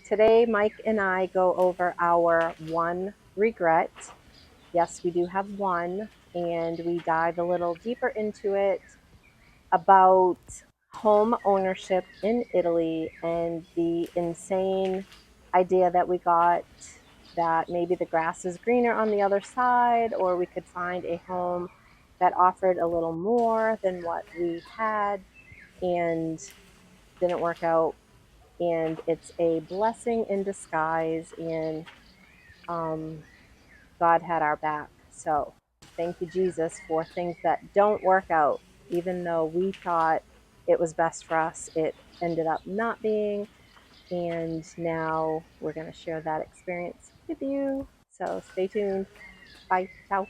Today, Mike and I go over our one regret. Yes, we do have one, and we dive a little deeper into it about home ownership in Italy and the insane idea that we got that maybe the grass is greener on the other side, or we could find a home that offered a little more than what we had and didn't work out. And it's a blessing in disguise, and um, God had our back. So thank you, Jesus, for things that don't work out. Even though we thought it was best for us, it ended up not being. And now we're going to share that experience with you. So stay tuned. Bye. Ciao.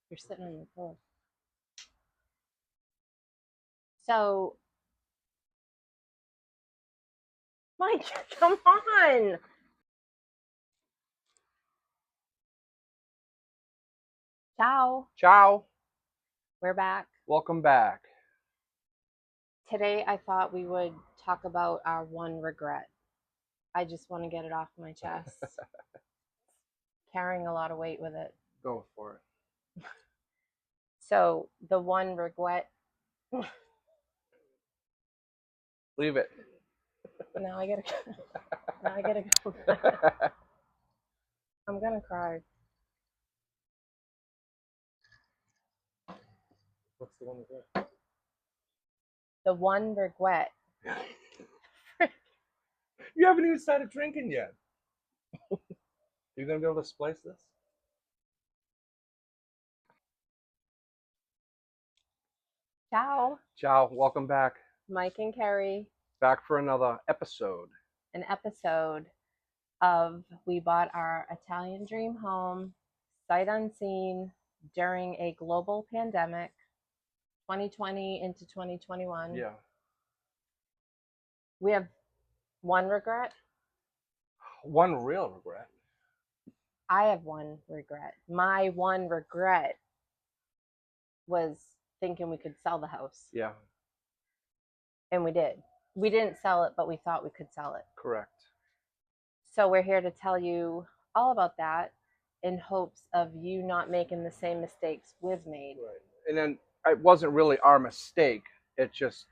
You're sitting on the floor. So, Mike, come on. Ciao. Ciao. We're back. Welcome back. Today, I thought we would talk about our one regret. I just want to get it off my chest. Carrying a lot of weight with it. Go for it. So, the one regret. Leave it. Now I gotta go. I'm gonna cry. What's the one regret? The one regret. You haven't even started drinking yet. You're gonna be able to splice this? Ciao. Ciao. Welcome back. Mike and Kerri. Back for another episode. An episode of we bought our Italian dream home, sight unseen, during a global pandemic, 2020 into 2021. Yeah. We have one regret. One real regret. I have one regret. My one regret was thinking we could sell the house. Yeah. And we did. We didn't sell it, but we thought we could sell it. Correct. So we're here to tell you all about that in hopes of you not making the same mistakes we've made. Right. And then it wasn't really our mistake. It just,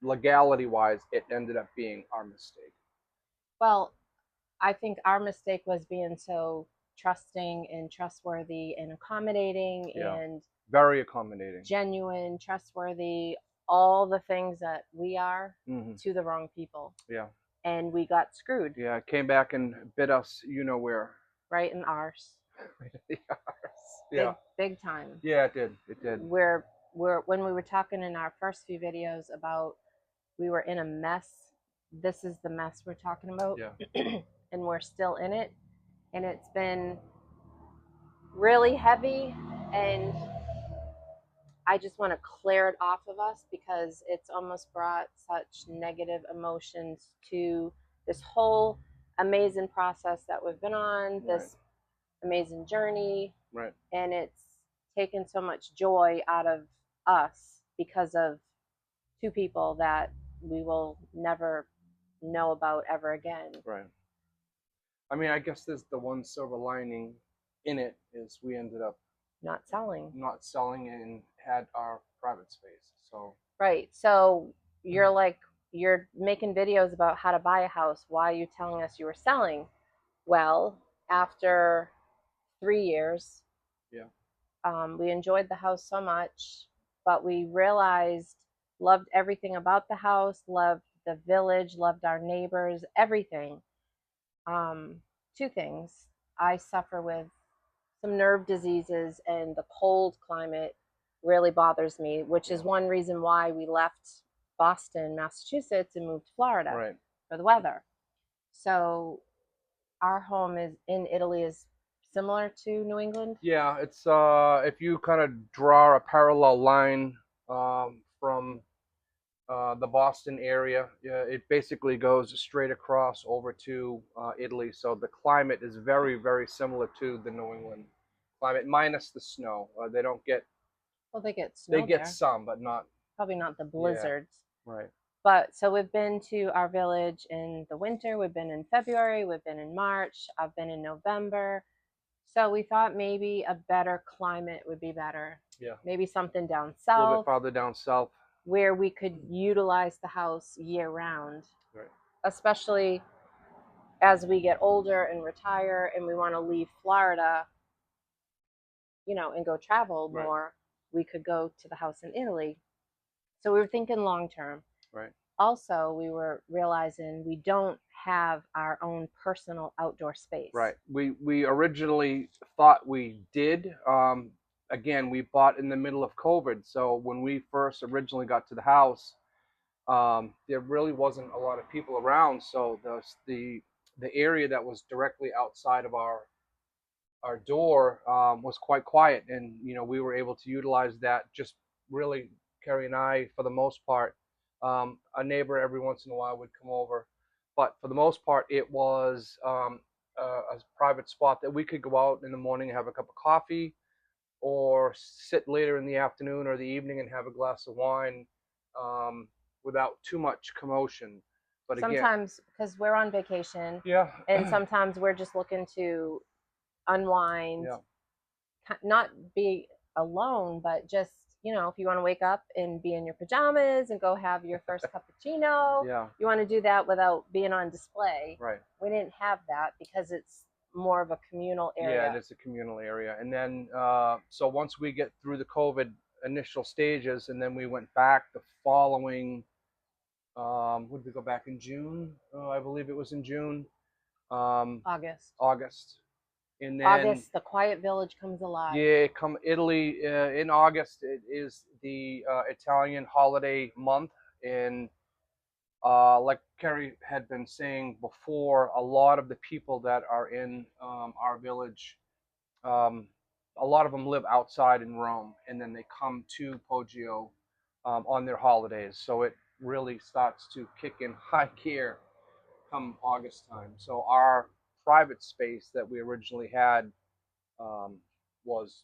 legality-wise, it ended up being our mistake. Well, I think our mistake was being so trusting and trustworthy and accommodating and very accommodating, genuine, trustworthy, all the things that we are to the wrong people. Yeah. And we got screwed. Yeah, it came back and bit us, you know where. Right in the arse. Right in the arse. Yeah. Big time. Yeah, it did. It did. We're when we were talking in our first few videos about we were in a mess. This is the mess we're talking about. Yeah. And we're still in it. And it's been really heavy, and I just want to clear it off of us because it's almost brought such negative emotions to this whole amazing process that we've been on, this amazing journey. Right. And it's taken so much joy out of us because of two people that we will never know about ever again. Right. I mean, I guess there's the one silver lining in it is we ended up not selling and had our private space. So right. So you're like, you're making videos about how to buy a house. Why are you telling us you were selling? Well, after 3 years, we enjoyed the house so much, but we realized, loved everything about the house, loved the village, loved our neighbors, everything. Two things. I suffer with some nerve diseases, and the cold climate really bothers me, which is one reason why we left Boston, Massachusetts, and moved to Florida for the weather. So our home is in Italy is similar to New England. Yeah, it's if you kind of draw a parallel line from the Boston area, it basically goes straight across over to Italy. So the climate is very, very similar to the New England climate, minus the snow. They don't get. Well, they get snow. They get some, but not probably not the Yeah. blizzards. Right. But so we've been to our village in the winter, we've been in February, we've been in March, I've been in November. So we thought maybe a better climate would be better. Yeah. Maybe something down A little bit south farther down south. where we could utilize the house year round, Right. especially as we get older and retire and we want to leave Florida, and go travel Right. more. We could go to the house in Italy. So we were thinking long term. Right. Also, we were realizing we don't have our own personal outdoor space. Right. We originally thought we did. Again, we bought in the middle of COVID, so when we first originally got to the house, there really wasn't a lot of people around. So the area that was directly outside of our door was quite quiet, and we were able to utilize that. Just really, Kerri and I, for the most part, a neighbor every once in a while would come over, but for the most part, it was a private spot that we could go out in the morning and have a cup of coffee, or sit later in the afternoon or the evening and have a glass of wine, um, without too much commotion. But again, sometimes because we're on vacation, yeah, and sometimes we're just looking to unwind, yeah, not be alone, but just, if you want to wake up and be in your pajamas and go have your first cappuccino, yeah, you want to do that without being on display. right. We didn't have that because it's more of a communal area. Yeah, it is a communal area. And then, so once we get through the COVID initial stages, and then we went back the following, would we go back in June? I believe it was in June, August. August. And then, August, the quiet village comes alive. yeah, come Italy in August. It is the Italian holiday month. And like Kerri had been saying before, a lot of the people that are in our village, um, a lot of them live outside in Rome, and then they come to Poggio on their holidays. So it really starts to kick in high gear come August time. So our private space that we originally had um, was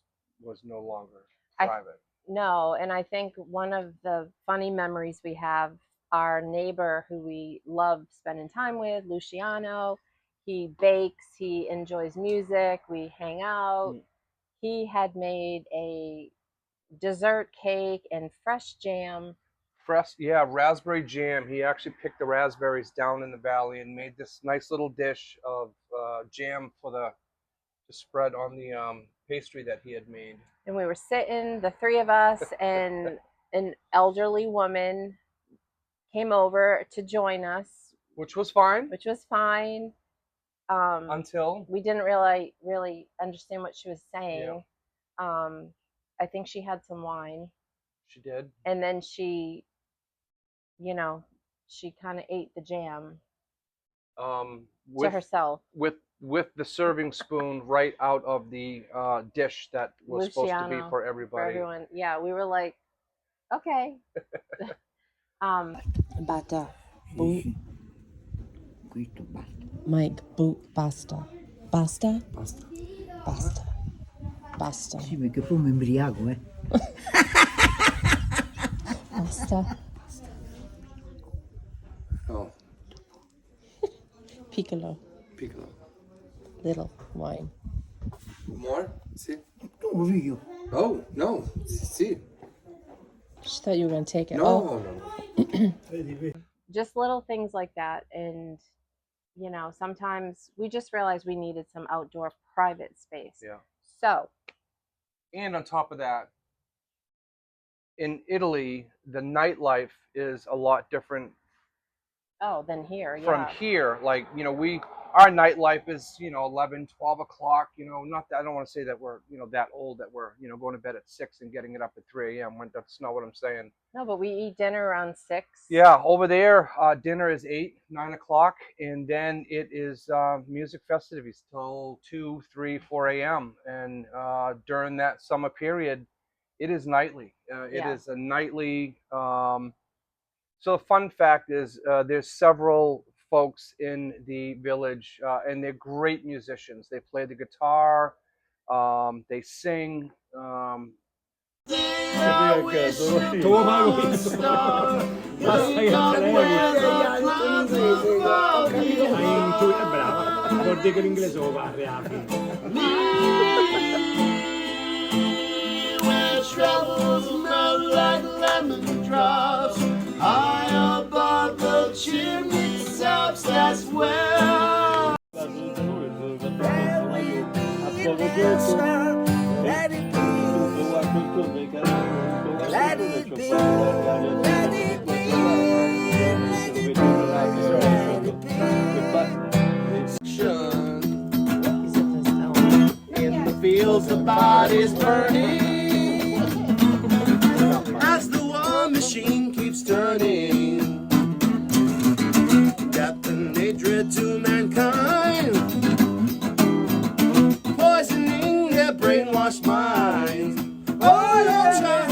no longer private. No, and I think one of the funny memories we have, our neighbor who we love spending time with, Luciano, he bakes, he enjoys music, we hang out. Mm. He had made a dessert cake and fresh jam. Fresh, yeah, raspberry jam. He actually picked the raspberries down in the valley and made this nice little dish of jam for to spread on the pastry that he had made. And we were sitting, the three of us, and an elderly woman came over to join us, Which was fine which was fine. until We didn't really understand what she was saying. I think she had some wine, she did. and then you know, she kind of ate the jam to With herself. with the serving spoon right out of the dish that was supposed to be Luciano, for for everybody. everyone. Yeah, we were like, okay. Bata. Boot. Questo basta. Mike, boot, basta. Basta? Basta. Basta. Basta. Sì, perché poi mi imbriaco, eh. Basta. Oh, Piccolo. piccolo. Little wine. More? See? No, io. Oh, no. See? She thought you were going to take it. No, Oh, no. Just little things like that. And, sometimes we just realized we needed some outdoor private space. Yeah. So, And on top of that, in Italy, the nightlife is a lot different then here, from yeah. here. Like, our nightlife is, 11, 12 o'clock, not that, I don't want to say that we're, that old that we're, going to bed at 6 and getting it up at 3 a.m. when that's not what I'm saying. No, but we eat dinner around 6. Yeah, over there, dinner is 8, 9 o'clock, and then it is music festivities till 2, 3, 4 a.m. And during that summer period, it is nightly. It Yeah. is a nightly. So the fun fact is, there's several folks in the village, and they're great musicians. They play the guitar, they sing. Vuol dire che l'inglese lo parli alla fine. Where troubles melt like lemon drops high above the chimney tops. That's where. Let it be, let it be, let it be, let it be, let it be. In the fields, the bodies burning as the war machine keeps turning. Death and hatred to mankind, poisoning their brainwashed minds. Oh, yeah.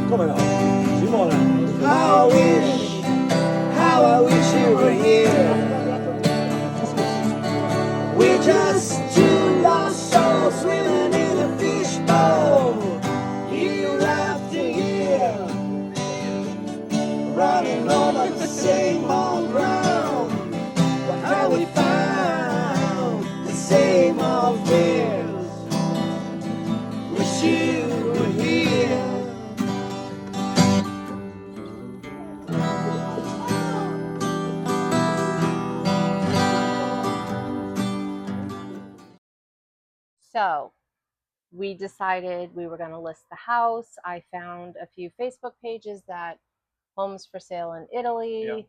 Come no? Simona. How I wish you were here. We're just two lost souls swimming in a fishbowl. Year after year, running over the same old ground. How we found the same old fears. Wish you were here. So we decided we were going to list the house. I found a few Facebook pages that homes for sale in Italy. Yeah.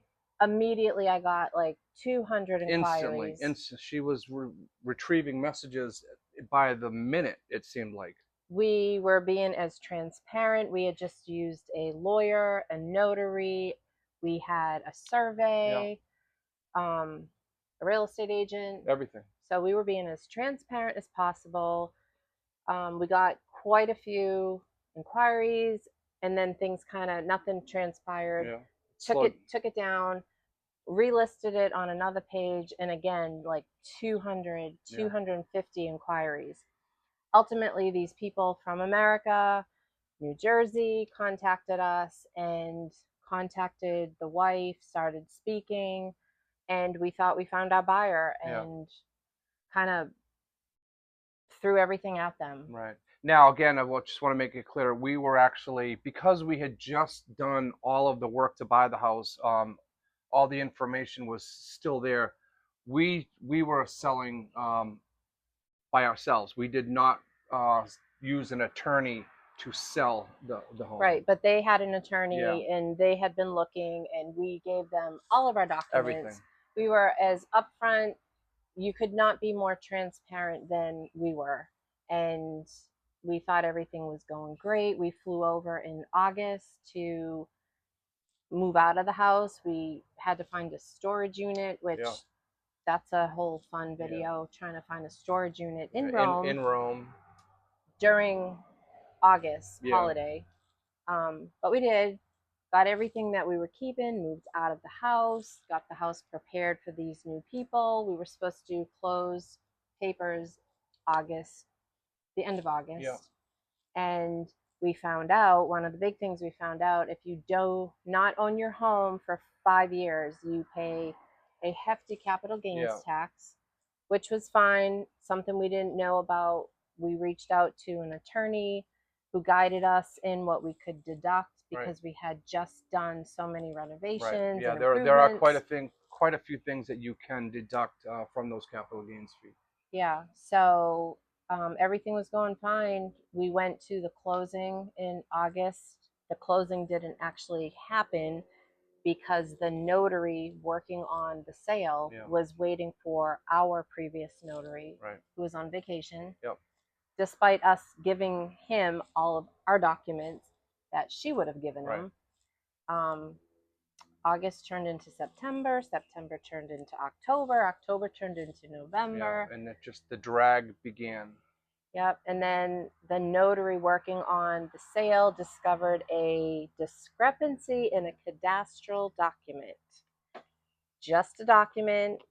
Immediately, I got like 200 inquiries. Instantly. She was retrieving messages by the minute, it seemed like. We were being as transparent. We had just used a lawyer, a notary. We had a survey, a real estate agent. Everything. So we were being as transparent as possible. We got quite a few inquiries, and then things nothing transpired. Yeah. Took it down, relisted it on another page, and again, like 200, 250 inquiries. Ultimately, these people from America, New Jersey, contacted us and contacted the wife, started speaking, and we thought we found our buyer and kind of threw everything at them. Right. Now, again, I just want to make it clear, we were actually, because we had just done all of the work to buy the house, all the information was still there. We were selling by ourselves. We did not use an attorney to sell the home. Right, but they had an attorney and they had been looking, and we gave them all of our documents. Everything. We were as upfront. You could not be more transparent than we were. And we thought everything was going great. We flew over in August to move out of the house. We had to find a storage unit, which that's a whole fun video, trying to find a storage unit in Rome. In Rome. During August holiday. But we did. Got everything that we were keeping, moved out of the house, got the house prepared for these new people. We were supposed to close papers the end of August. Yeah. And we found out, one of the big things we found out, if you do not own your home for 5 years, you pay a hefty capital gains tax, which was fine, something we didn't know about. We reached out to an attorney who guided us in what we could deduct because we had just done so many renovations. Right. Yeah, and there are quite a few things that you can deduct from those capital gains fees. Yeah, so everything was going fine. We went to the closing in August. The closing didn't actually happen because the notary working on the sale was waiting for our previous notary who was on vacation. Yep. Despite us giving him all of our documents that she would have given him. August turned into September, September turned into October, October turned into November. Yeah, and it just the drag began. Yep. And then the notary working on the sale discovered a discrepancy in a cadastral document. Just a document,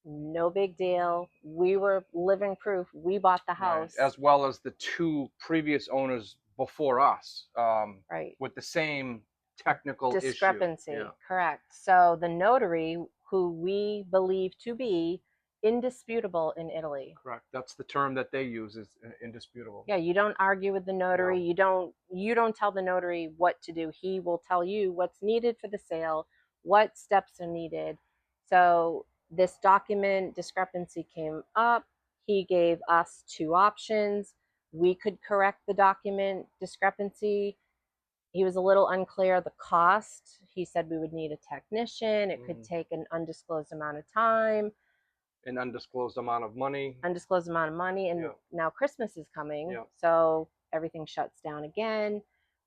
no big deal. We were living proof. We bought the house. Right. As well as the two previous owners before us, right. with the same technical discrepancy. issue. Yeah. Correct. So the notary, who we believe to be indisputable in Italy. Correct. That's the term that they use, is indisputable. Yeah, you don't argue with the notary. No. You don't tell the notary what to do. He will tell you what's needed for the sale, what steps are needed. So this document discrepancy came up. He gave us two options. We could correct the document discrepancy. He was a little unclear the cost. He said we would need a technician. It could take an undisclosed amount of time. An undisclosed amount of money. Undisclosed amount of money. And now Christmas is coming. So everything shuts down again.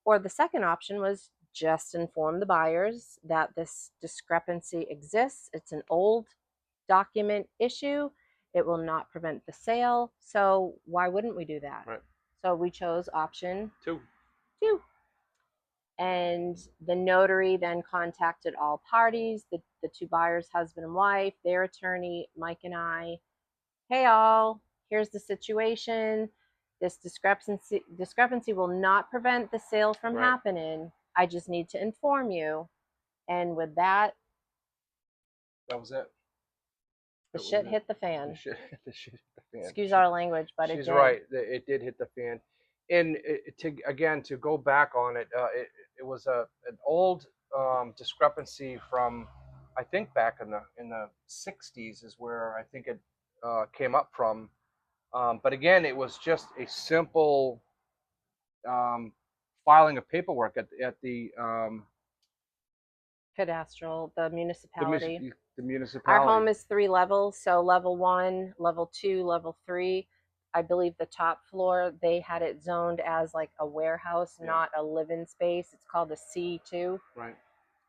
Or the second option was just inform the buyers that this discrepancy exists. It's an old document issue. It will not prevent the sale. So why wouldn't we do that? Right. So we chose option two. And the notary then contacted all parties, the two buyers, husband and wife, their attorney, Mike and I. Hey, all, here's the situation. This discrepancy will not prevent the sale from happening. I just need to inform you. And with that, that was it. The shit hit the fan. The shit hit the fan. Excuse our language, but it did. She's right. It did hit the fan. And to go back on it, it was an old discrepancy from, I think, back in the 60s is where I think it came up from. But again, it was just a simple filing of paperwork at the cadastral, the municipality. The municipality. Our home is 3 levels, so level 1, level 2, level 3. I believe the top floor, they had it zoned as like a warehouse, not a live-in space. It's called a C2. Right.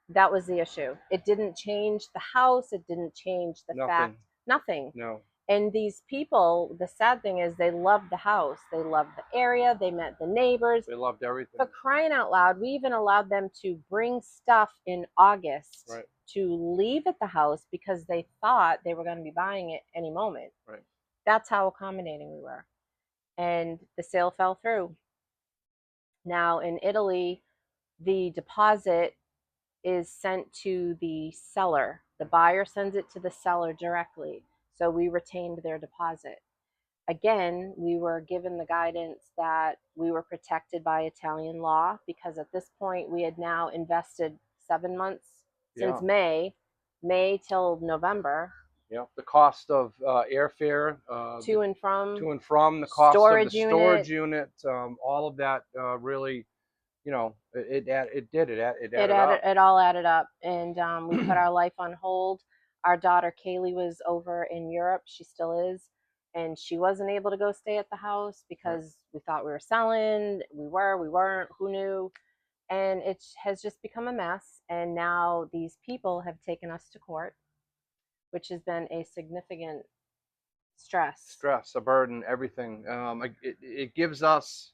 That was the issue. It didn't change the house. It didn't change the fact. Nothing. No. And these people, the sad thing is they loved the house. They loved the area. They met the neighbors. They loved everything. For crying out loud, we even allowed them to bring stuff in August to leave at the house because they thought they were going to be buying it any moment. Right. That's how accommodating we were. And the sale fell through. Now in Italy, the deposit is sent to the seller. The buyer sends it to the seller directly. So we retained their deposit. Again, we were given the guidance that we were protected by Italian law because at this point we had now invested 7 months since May till November. Yeah, the cost of airfare to and from, the cost storage of the storage unit, all of that really, it all added up, and we put our life on hold. Our daughter Kaylee was over in Europe. She still is, and she wasn't able to go stay at the house because we thought we were selling. We weren't. Who knew? And it has just become a mess. And now these people have taken us to court, which has been a significant stress, a burden, everything. It gives us,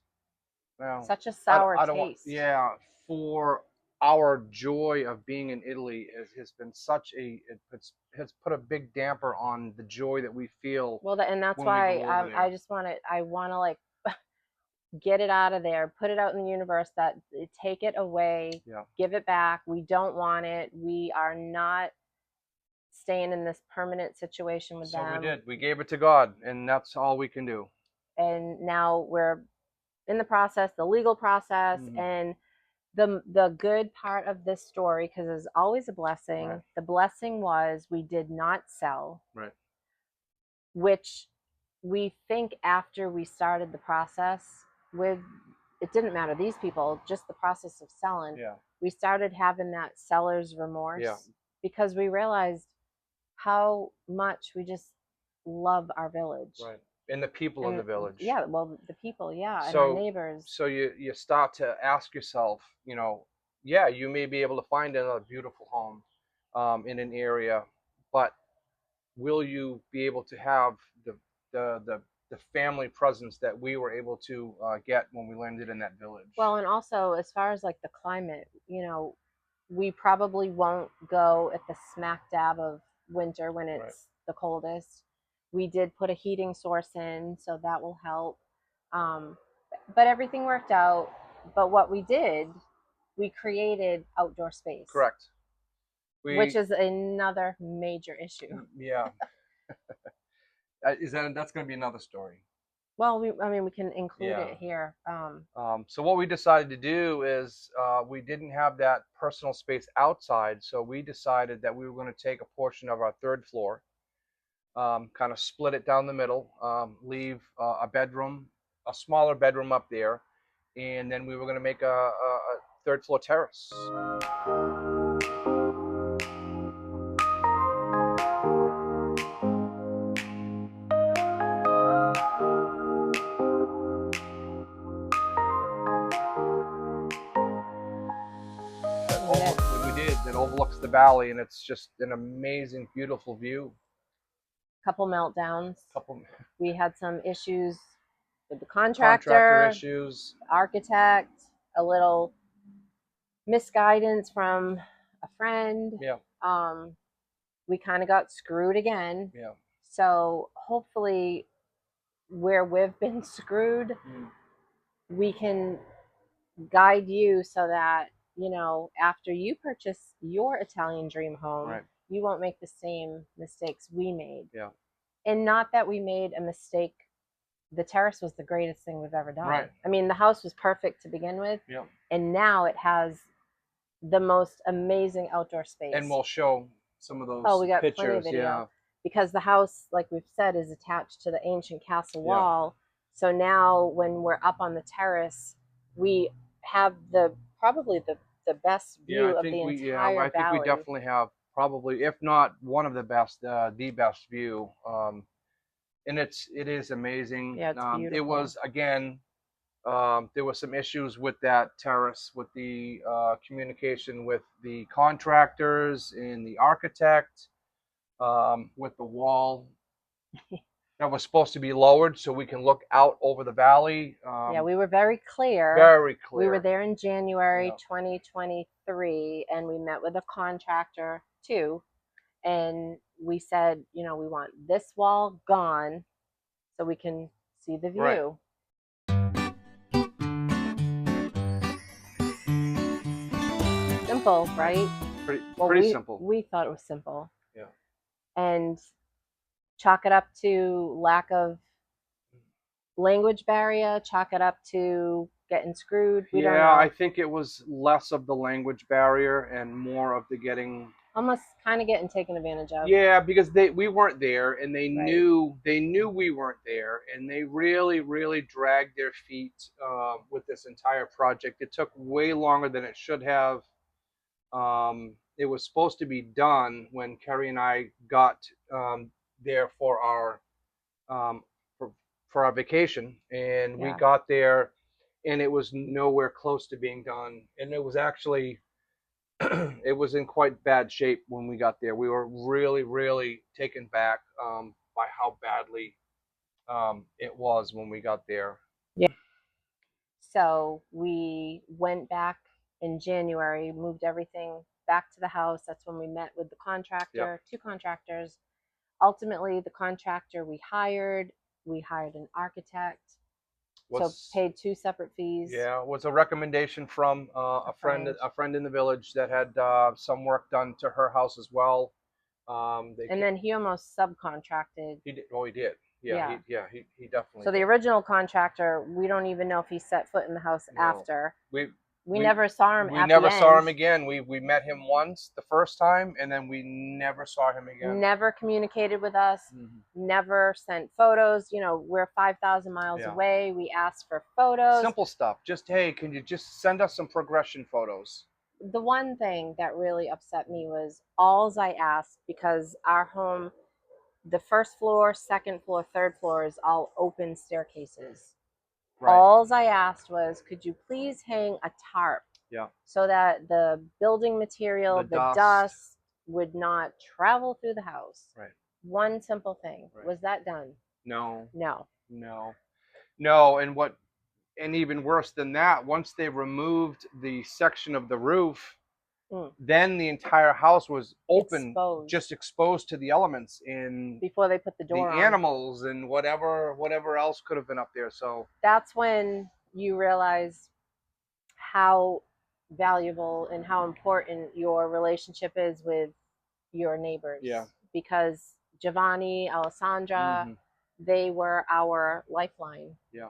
well, such a sour taste. For our joy of being in Italy has been such has put a big damper on the joy that we feel. Well, and that's why I want to like get it out of there, put it out in the universe, that take it away, give it back. We don't want it. We are not staying in this permanent situation with them. So we gave it to God, and that's all we can do. And now we're in the process, the legal process, and the good part of this story, because there's always a blessing. The blessing was we did not sell. Right. Which we think after we started the process with, it didn't matter, these people, just the process of selling. We started having that seller's remorse because we realized how much we just love our village. Right. And the people in the village. Yeah, well, the people, and our neighbors. So you start to ask yourself, yeah, you may be able to find another beautiful home in an area, but will you be able to have the the, the family presence that we were able to get when we landed in that village? Well, and also as far as like the climate, we probably won't go at the smack dab of winter when Right. it's the coldest. We did put a heating source in, so that will help. Um, but everything worked out. But what we did, we created outdoor space, Correct. which is another major issue. Yeah. That's going to be another story. Well, I mean, we can include Yeah. it here. So what we decided to do is we didn't have that personal space outside, so we decided that we were going to take a portion of our third floor, kind of split it down the middle, leave a bedroom, a smaller bedroom up there, and then we were going to make a third floor terrace. We did. That overlooks the valley, and it's just an amazing, beautiful view. Couple meltdowns. Couple We had some issues with the contractor contractor issues. architect, a little misguidance from a friend. Yeah. We kind of got screwed again. Yeah. So hopefully, where we've been screwed, we can guide you so that after you purchase your Italian dream home, Right. you won't make the same mistakes we made. Yeah. And not that we made a mistake. The terrace was the greatest thing we've ever done. Right. I mean, the house was perfect to begin with. Yeah. And now it has the most amazing outdoor space. And we'll show some of those we got pictures. plenty of video. Yeah. Because the house, like we've said, is attached to the ancient castle Yeah. wall. So now when we're up on the terrace, we have probably the best view of the entire valley. I think we definitely have probably, if not one of the best, the best view. And it is amazing. Yeah, it's beautiful. It was, again, there were some issues with that terrace, with the communication with the contractors and the architect, with the wall that was supposed to be lowered so we can look out over the valley. Yeah, we were very clear. Very clear. We were there in January Yeah. 2023, and we met with a contractor too. And we said, we want this wall gone so we can see the view. Right. Simple, right? Pretty simple. We thought it was simple. Yeah. And chalk it up to lack of language barrier, chalk it up to getting screwed. We don't know. I think it was less of the language barrier and more of the getting. Almost kind of getting taken advantage of. Yeah, because we weren't there, and they Right. knew we weren't there, and they really dragged their feet with this entire project. It took way longer than it should have. It was supposed to be done when Kerri and I got there for our for our vacation, and we Yeah. got there, and it was nowhere close to being done, and it was actually it was in quite bad shape when we got there. We were really taken back by how badly it was when we got there. Yeah. So we went back in January, moved everything back to the house. That's when we met with the contractor, 2 contractors. Ultimately, the contractor we hired an architect. So paid 2 separate fees. Yeah, it was a recommendation from a friend in the village that had some work done to her house as well. And then he almost subcontracted. He did. Oh, he did. Yeah. He definitely. So the original contractor, we don't even know if he set foot in the house after. We never saw him. We never saw him again. We met him once the first time, and then we never saw him again. Never communicated with us. Never sent photos. We're 5,000 miles away. We asked for photos. Simple stuff. Just, hey, can you just send us some progression photos? The one thing that really upset me was alls I asked, because our home, the first floor, second floor, third floor is all open staircases. Right. Alls I asked was, could you please hang a tarp Yeah. so that the building material, The the dust. dust would not travel through the house. Right. One simple thing. Right. Was that done? No. No. No. No. And even worse than that, once they removed the section of the roof, then the entire house was open, Exposed. just exposed to the elements in Before they put the door on. animals and whatever else could have been up there. So that's when you realize how valuable and how important your relationship is with your neighbors. Yeah. Because Giovanni, Alessandra, they were our lifeline. Yeah.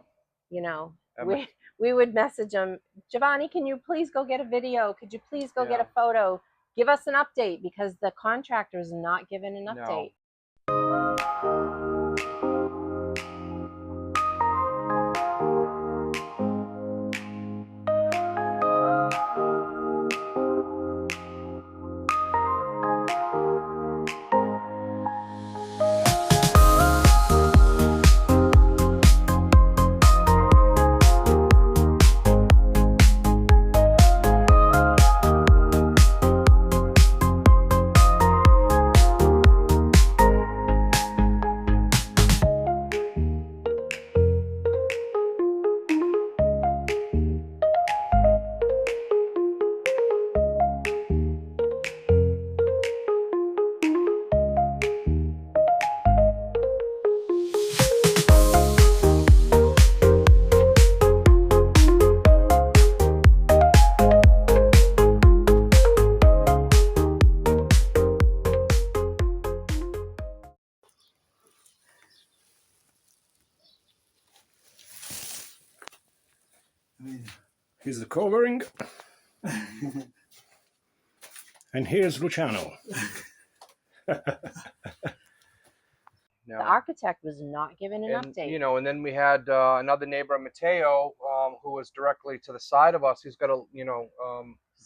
You know, we would message them, Giovanni, can you please go get a video? Could you please go get a photo? Give us an update, because the contractor's not giving an update. Here's the covering. And here's Luciano. The architect was not given an update. You know, and then we had another neighbor, Matteo, who was directly to the side of us. He's got a,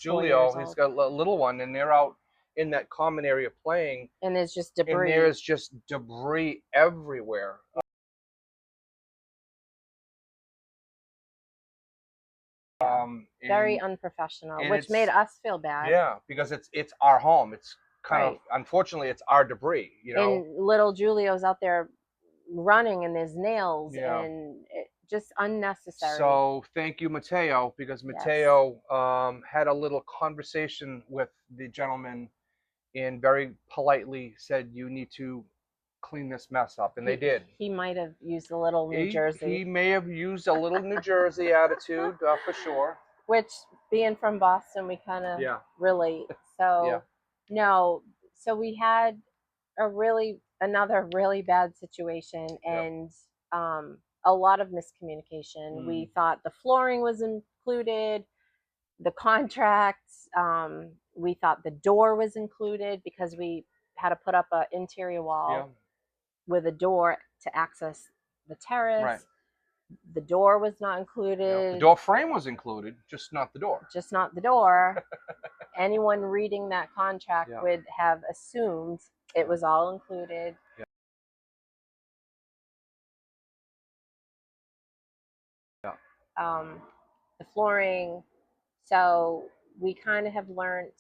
Julio, he's got a little one, and they're out in that common area playing. And there's just debris. And there's just debris everywhere. Very unprofessional, which made us feel bad. Yeah, because it's our home. It's kind of, unfortunately, it's our debris, you know. And little Julio's out there running, and there's nails, and just unnecessary. So thank you, Matteo, because Matteo had a little conversation with the gentleman and very politely said, you need to clean this mess up, and they did. He might have used a little New Jersey. He may have used a little New Jersey attitude, for sure. Which, being from Boston, we kind of relate. So, no. So we had another really bad situation, and a lot of miscommunication. We thought the flooring was included, the contracts. We thought the door was included because we had to put up an interior wall with a door to access the terrace. Right. The door was not included. The door frame was included, just not the door. Just not the door. Anyone reading that contract would have assumed it was all included. The flooring. So we kind of have learned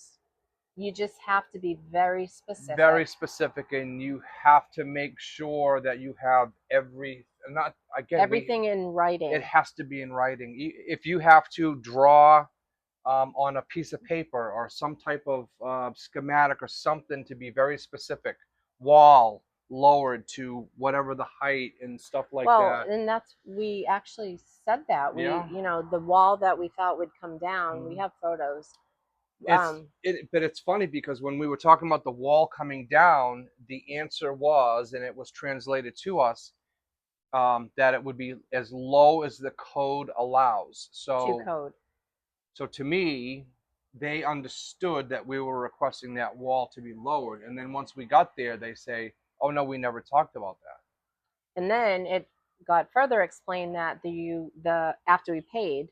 you just have to be very specific. Very specific, and you have to make sure that you have everything in writing. It has to be in writing. If you have to draw on a piece of paper or some type of schematic or something to be very specific, wall lowered to whatever the height and stuff like that. Well, and we actually said that. The wall that we thought would come down, we have photos. But it's funny because when we were talking about the wall coming down, the answer was, and it was translated to us, that it would be as low as the code allows. So to me, they understood that we were requesting that wall to be lowered. And then once we got there, they say, oh no, we never talked about that. And then it got further explained that after we paid,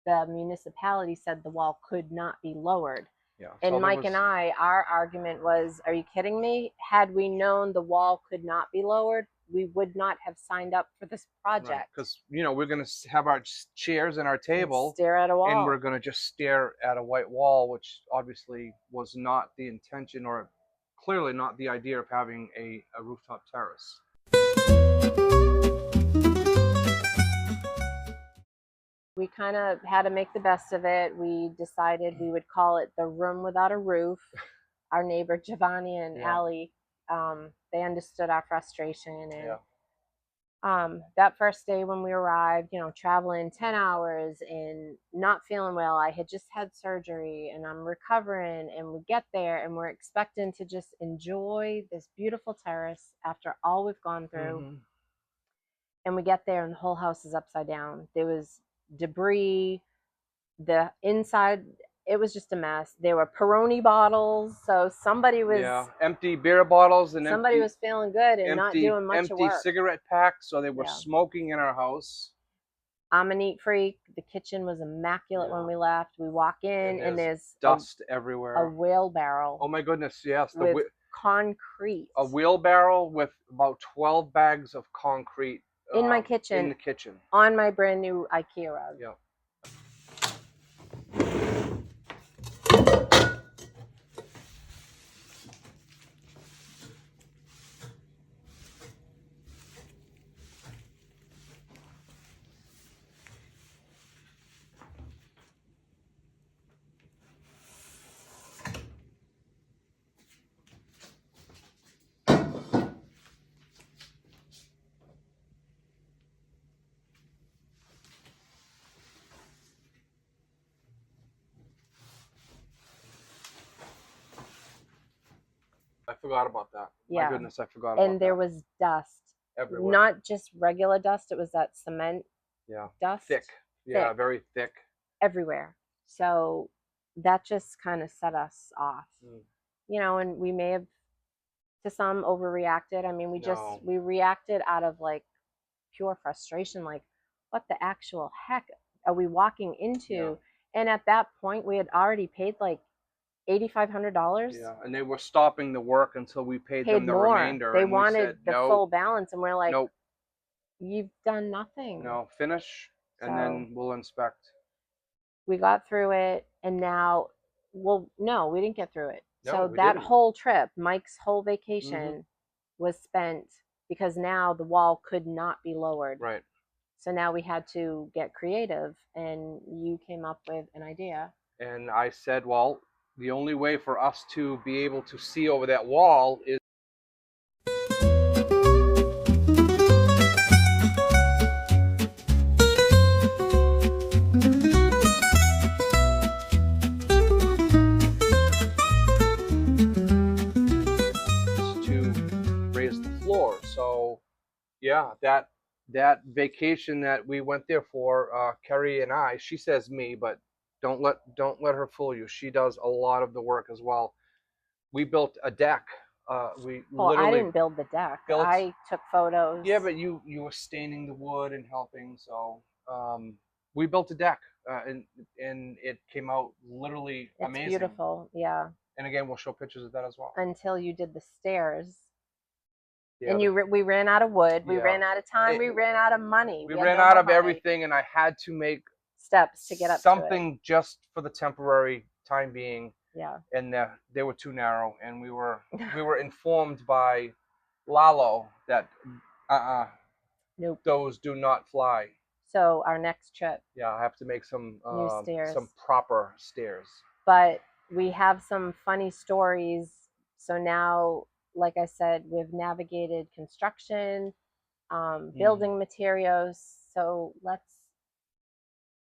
the municipality said the wall could not be lowered. Yeah. And so Mike and I, our argument was, are you kidding me? Had we known the wall could not be lowered, we would not have signed up for this project. Because we're gonna have our chairs and our table, Stare at a wall. and we're gonna just stare at a white wall, which obviously was not the intention, or clearly not the idea of having a rooftop terrace. We kind of had to make the best of it. We decided we would call it the room without a roof. Our neighbor Giovanni and Allie, they understood our frustration, and that first day when we arrived, traveling 10 hours and not feeling well. I had just had surgery and I'm recovering, and we get there and we're expecting to just enjoy this beautiful terrace after all we've gone through. And we get there and the whole house is upside down. There was debris, the inside, it was just a mess. There were Peroni bottles, so somebody was empty beer bottles, and somebody was feeling good and not doing much of work. Empty cigarette packs, so they were smoking in our house. I'm a neat freak. The kitchen was immaculate when we left. We walk in and there's dust everywhere. A wheelbarrow. Oh my goodness, yes. With concrete. A wheelbarrow with about 12 bags of concrete in my kitchen. In the kitchen. On my brand new IKEA rug. Yeah. I forgot about that. Yeah. My goodness, I forgot about that. And there was dust. Everywhere. Not just regular dust, it was that cement dust. Thick. Yeah, very thick. Everywhere. So that just kind of set us off. And we may have, to some, overreacted. I mean, we reacted out of like pure frustration, like, what the actual heck are we walking into? And at that point, we had already paid like $8,500. Yeah, and they were stopping the work until we paid them the remainder. They and wanted the full balance, and we're like, nope, you've done nothing. No, finish, and then we'll inspect. We got through it, and now, no, we didn't get through it. No, so that whole trip, Mike's whole vacation, was spent because now the wall could not be lowered. Right. So now we had to get creative, and you came up with an idea. And I said, well, the only way for us to be able to see over that wall is to raise the floor. So yeah, that vacation that we went there for, Kerri and I, she says me, but don't let her fool you. She does a lot of the work as well. We built a deck. Literally I didn't build the deck. I took photos. Yeah, but you were staining the wood and helping. So we built a deck, and it came out literally amazing. It's beautiful. Yeah. And again, we'll show pictures of that as well. Until you did the stairs. Yeah, and we ran out of wood. We ran out of time. We ran out of money. We ran out of everything, and I had to make steps to get up something to it. Just for the temporary time being. Yeah. And they were too narrow, and we were informed by Lalo that nope, those do not fly. So our next trip. Yeah, I have to make some new stairs. Some proper stairs. But we have some funny stories. So now, like I said, we've navigated construction, building materials. So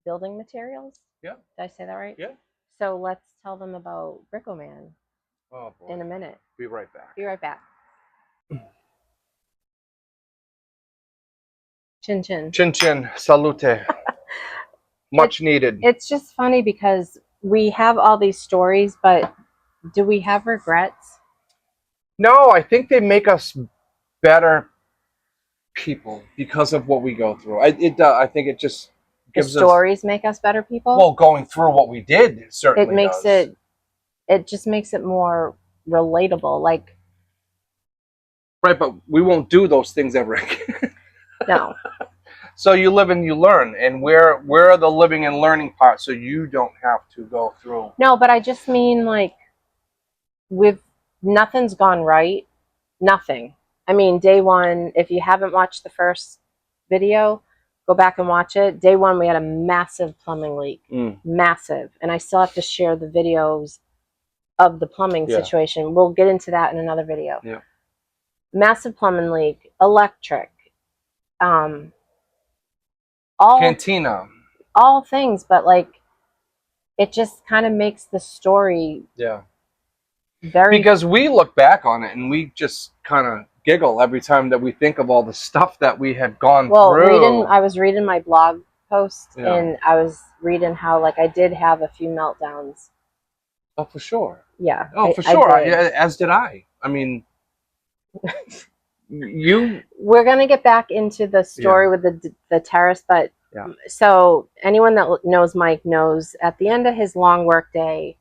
building materials? Yeah. Did I say that right? Yeah. So let's tell them about Bricko Man in a minute. Be right back. Be right back. Chin chin. Chin chin. Salute. Much needed. It's just funny because we have all these stories, but do we have regrets? No, I think they make us better people because of what we go through. I think it just gives the stories make us better people. Well, going through what we did certainly it just makes it more relatable. Like Right, but we won't do those things ever again. No. So you live and you learn, and we're the living and learning part, so you don't have to go through. No, but I just mean like nothing's gone right. Nothing. I mean, day one, if you haven't watched the first video, go back and watch it. Day one, we had a massive plumbing leak. Massive. And I still have to share the videos of the plumbing situation. We'll get into that in another video. Yeah. Massive plumbing leak, electric, all Cantina. all things, but like it just kind of makes the story very, because we look back on it and we just kind of giggle every time that we think of all the stuff that we had gone through. I was reading my blog post and I was reading how like I did have a few meltdowns. Oh, for sure. Yeah. Oh, for sure. As did I. I mean, we're gonna get back into the story with the terrace, but so anyone that knows Mike knows at the end of his long work day,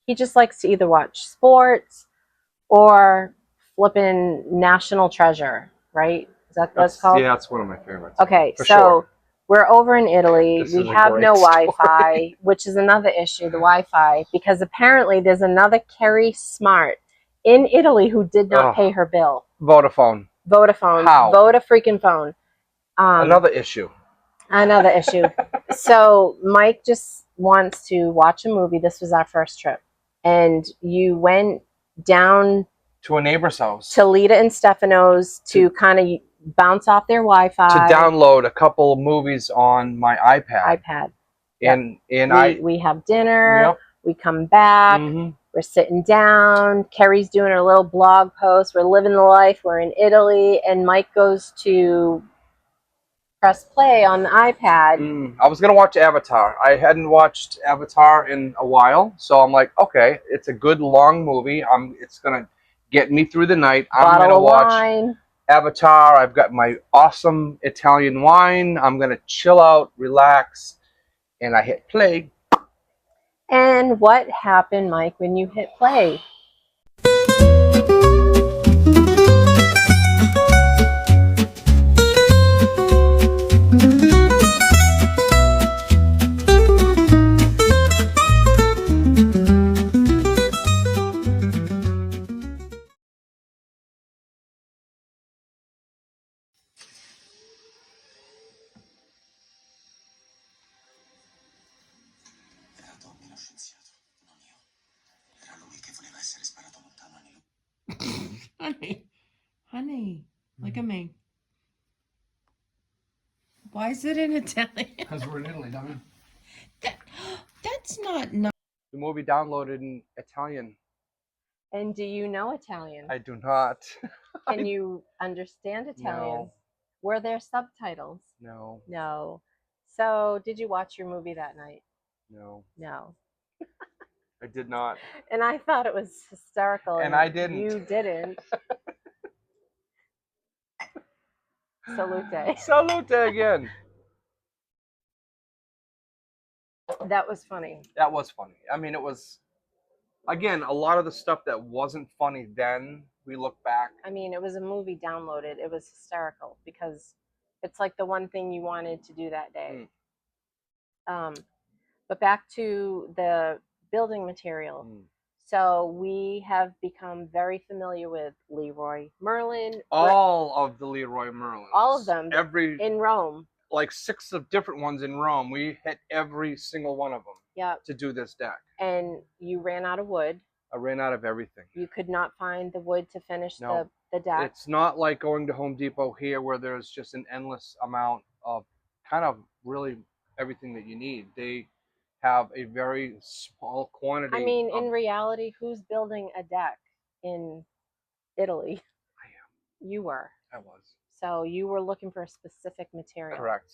he just likes to either watch sports or flipping National Treasure, right? Is that what it's called? Yeah, that's one of my favorites. Okay, for so sure. We're over in Italy. This we is a have great no story. Wi-Fi, which is another issue, the Wi-Fi, because apparently there's another Kerri Smart in Italy who did not pay her bill. Vodafone. How? Voda-freaking phone. Another issue. Another issue. So Mike just wants to watch a movie. This was our first trip. And you went down to a neighbor's house. To Lita and Stefano's to kind of bounce off their Wi-Fi. To download a couple of movies on my iPad. We have dinner. Yep. We come back. We're sitting down. Kerri's doing her little blog post. We're living the life. We're in Italy. And Mike goes to press play on the iPad. I was going to watch Avatar. I hadn't watched Avatar in a while. So I'm like, okay, it's a good long movie. It's going to get me through the night. I'm going to watch Avatar. I've got my awesome Italian wine. I'm going to chill out, relax. And I hit play. And what happened, Mike, when you hit play? Honey, look at me. Why is it in Italian? Because we're in Italy, dummy. That's not. The movie downloaded in Italian. And do you know Italian? I do not. Can you understand Italian? No. Were there subtitles? No. No. So, did you watch your movie that night? No. No. I did not. And I thought it was hysterical. And I didn't. You didn't. Salute. Salute again. That was funny. That was funny. I mean, it was, again, a lot of the stuff that wasn't funny then, we look back. I mean, it was a movie downloaded. It was hysterical because it's like the one thing you wanted to do that day. But back to the building material. So we have become very familiar with Leroy Merlin. All of the Leroy Merlins. All of them. In Rome. Like 6 of different ones in Rome. We hit every single one of them. Yep. To do this deck. And you ran out of wood. I ran out of everything. You could not find the wood to finish the deck. It's not like going to Home Depot here where there's just an endless amount of kind of really everything that you need. They have a very small quantity. I mean, in reality, who's building a deck in Italy? I am. You were. I was. So you were looking for a specific material. Correct.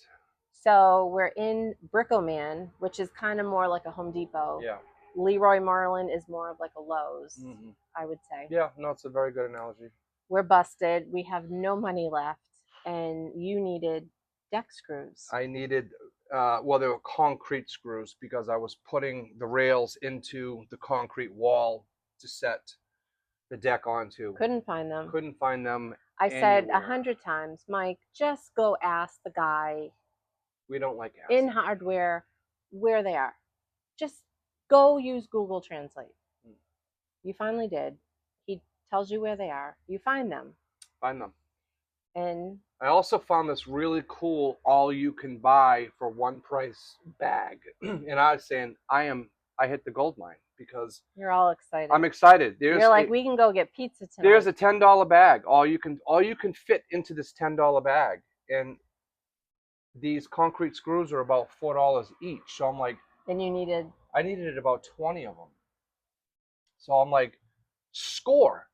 So we're in Bricoman, which is kind of more like a Home Depot. Yeah. Leroy Merlin is more of like a Lowe's, I would say. Yeah, no, it's a very good analogy. We're busted. We have no money left, and you needed deck screws. I needed, well, they were concrete screws because I was putting the rails into the concrete wall to set the deck onto. Couldn't find them. Couldn't find them. I said anywhere. 100 times, Mike, just go ask the guy We don't like asking. in hardware where they are. Just go use Google Translate. You finally did. He tells you where they are. You find them. Find them. And I also found this really cool all-you-can-buy for one price bag, and I was saying I hit the gold mine because you're all excited. I'm excited. You're like, we can go get pizza tonight. There's a $10 bag. All you can fit into this $10 bag, and these concrete screws are about $4 each. So I'm like, and I needed about 20 of them. So I'm like, score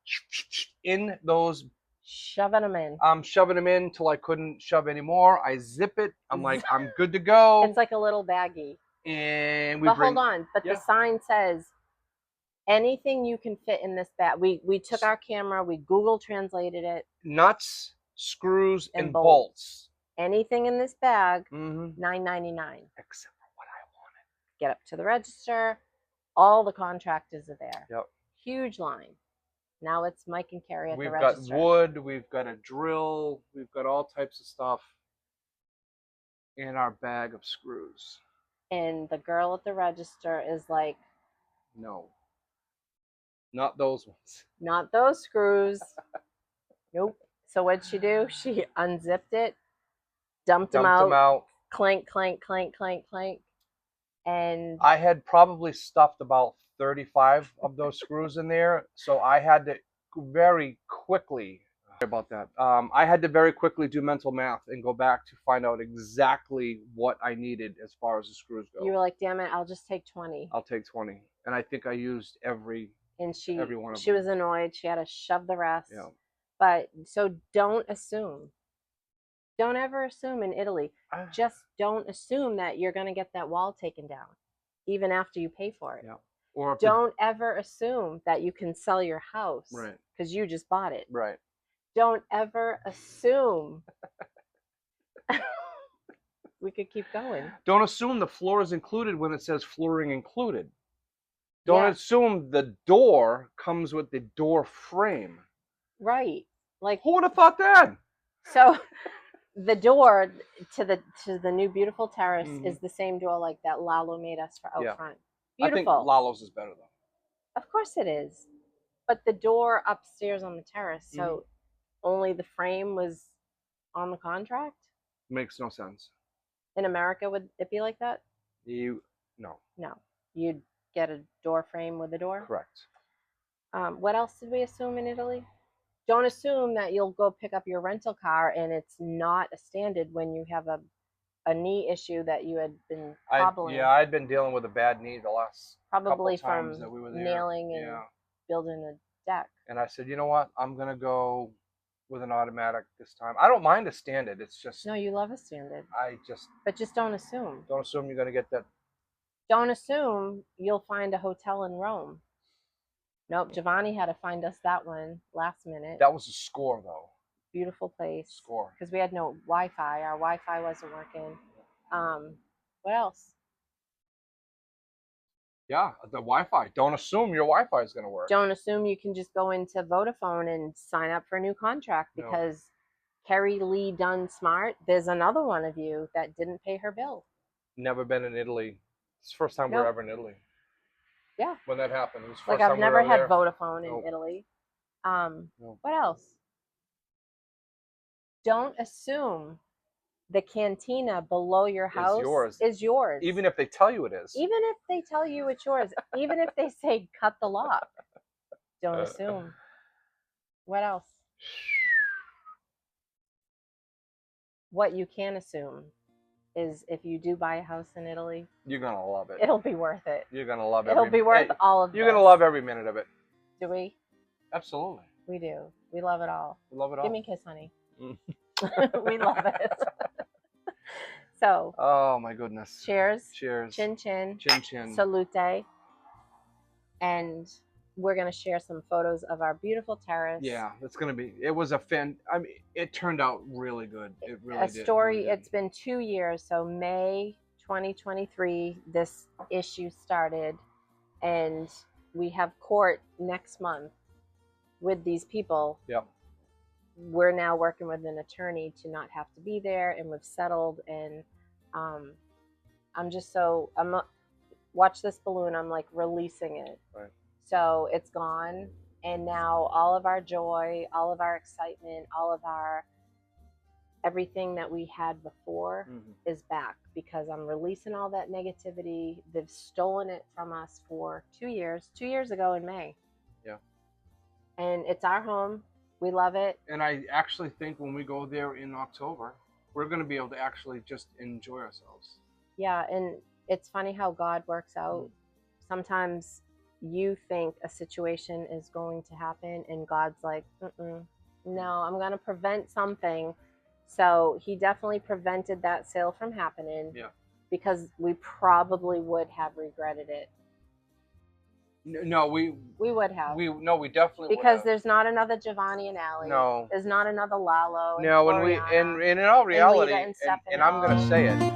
in those. Shoving them in. I'm shoving them in till I couldn't shove anymore. I zip it. I'm like, I'm good to go. It's like a little baggie. And hold on. But the sign says anything you can fit in this bag. We took our camera. We Google translated it. Nuts, screws, and bolts. Anything in this bag, $9.99. Except for what I wanted. Get up to the register. All the contractors are there. Yep. Huge line. Now it's Mike and Kerri at the We've register. got wood, we've got a drill, we've got all types of stuff in our bag of screws. And the girl at the register is like, no, not those ones. Not those screws. Nope. So what'd she do? She unzipped it, dumped them out. Clank, clank, clank, clank, clank. And I had probably stuffed about 35 of those screws in there, so I had to very quickly, sorry about that, I had to very quickly do mental math and go back to find out exactly what I needed as far as the screws go. You were like, damn it, I'll just take 20. I'll take 20. And I think I used every one of them. She was annoyed. She had to shove the rest. Yeah. But so don't assume. Don't ever assume in Italy. Just don't assume that you're going to get that wall taken down, even after you pay for it. Yeah. Or don't ever assume that you can sell your house because you just bought it. Right. Don't ever assume. We could keep going. Don't assume the floor is included when it says flooring included. Don't assume the door comes with the door frame. Right. Like, who would have thought that? So the door to the new beautiful terrace is the same door like that Lalo made us for out front. Beautiful. I think Lalo's is better though. Of course it is. But the door upstairs on the terrace, so only the frame was on the contract? Makes no sense. In America, would it be like that? No. No. You'd get a door frame with a door? Correct. What else did we assume in Italy? Don't assume that you'll go pick up your rental car and it's not a standard when you have a knee issue that you had been hobbling. I'd been dealing with a bad knee the last probably couple times that we were there. Nailing and building a deck. And I said, you know what? I'm gonna go with an automatic this time. I don't mind a standard. It's just no, you love a standard. But just don't assume. Don't assume you're gonna get that. Don't assume you'll find a hotel in Rome. Nope, Giovanni had to find us that one last minute. That was a score, though. Beautiful place. Score. Because we had no Wi-Fi. Our Wi-Fi wasn't working. What else? Yeah, the Wi-Fi. Don't assume your Wi-Fi is going to work. Don't assume you can just go into Vodafone and sign up for a new contract because Kerri Lee Dunn Smart, there's another one of you that didn't pay her bill. Never been in Italy. It's the first time we're ever in Italy. Yeah. When that happened. It was the like first I've time never we were had there. Vodafone in Italy. What else? Don't assume the cantina below your house is yours. Even if they tell you it is. Even if they tell you it's yours. Even if they say cut the lock. Don't assume. What else? What you can assume is if you do buy a house in Italy, you're going to love it. It'll be worth it. You're going to love it. It'll be worth all of it. You're going to love every minute of it. Do we? Absolutely. We do. We love it all. We love it all. Give me a kiss, honey. We love it. So. Oh, my goodness. Cheers. Cheers. Chin chin. Chin chin. Salute. And we're going to share some photos of our beautiful terrace. Yeah, it's going to be, it was it turned out really good. It really did. It's been 2 years. So May 2023, this issue started and we have court next month. with these people. Yep. We're now working with an attorney to not have to be there, and we've settled. And I'm just watch this balloon. I'm like releasing it. Right. So it's gone, and now all of our joy, all of our excitement, all of our everything that we had before is back, because I'm releasing all that negativity. They've stolen it from us for 2 years. 2 years ago in May. Yeah. And it's our home. We love it. And I actually think when we go there in October, we're going to be able to actually just enjoy ourselves. Yeah, and it's funny how God works out. Sometimes you think a situation is going to happen, and God's like, no, I'm going to prevent something. So he definitely prevented that sale from happening. Yeah. Because we probably would have regretted it. No, we would have. We definitely because would have. there's not another Giovanni and Allie. No. There's not another Lalo. No, and we and in all reality, and I'm going to say it.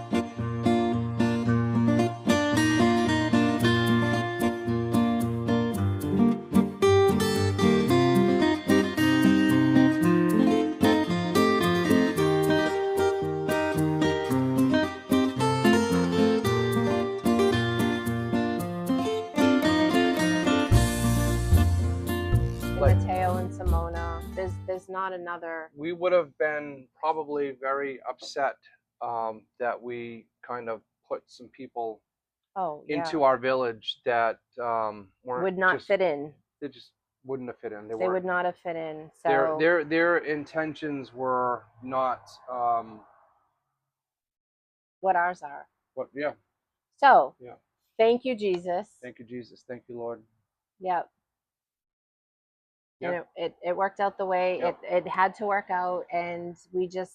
Mateo and Simona. There's not another. We would have been probably very upset that we kind of put some people into our village that weren't would not fit in. They just wouldn't have fit in. They would not have fit in. So their intentions were not what ours are. What? Yeah. So yeah. Thank you, Jesus. Thank you, Jesus. Thank you, Lord. Yep. Yep. And it worked out the way it had to work out, and we just,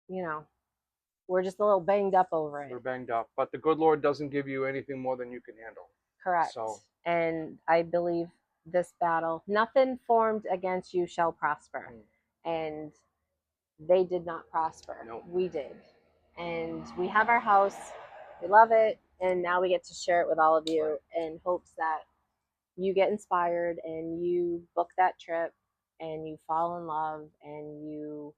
we're just a little banged up over it. We're banged up, but the good Lord doesn't give you anything more than you can handle. Correct. So, and I believe this battle, nothing formed against you shall prosper, and they did not prosper. Nope. We did, and we have our house. We love it, and now we get to share it with all of you in hopes that you get inspired and you book that trip and you fall in love and you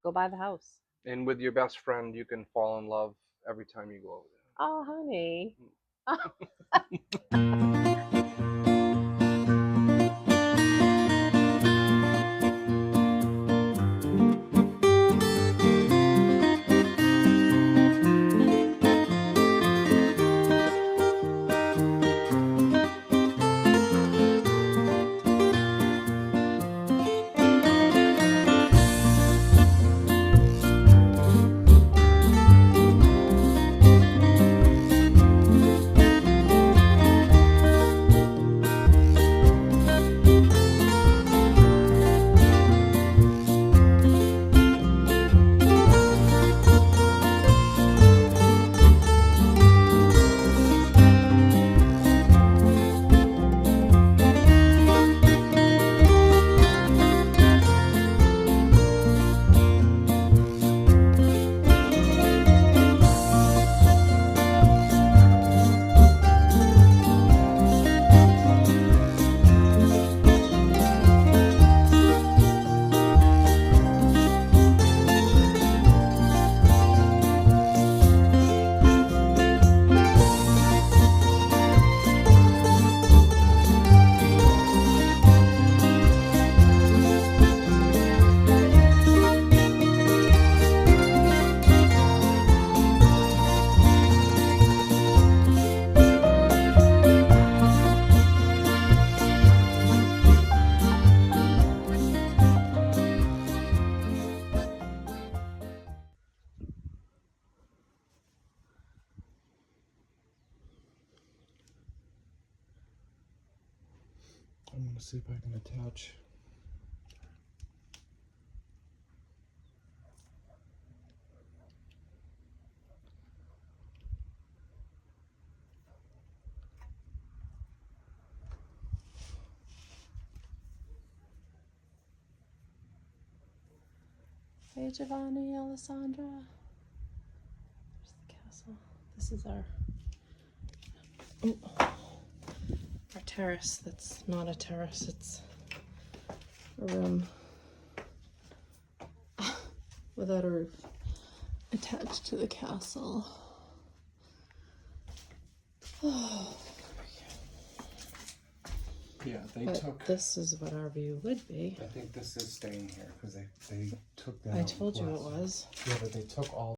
go buy the house. And with your best friend, you can fall in love every time you go over there. Oh, honey. I'm going to see if I can attach. Hey, Giovanni, Alessandra. There's the castle. This is our terrace. That's not a terrace. It's a room without a roof attached to the castle. Yeah, they But took. this is what our view would be. I think this is staying here because they took that. I out told you it last time. was. Yeah, but they took all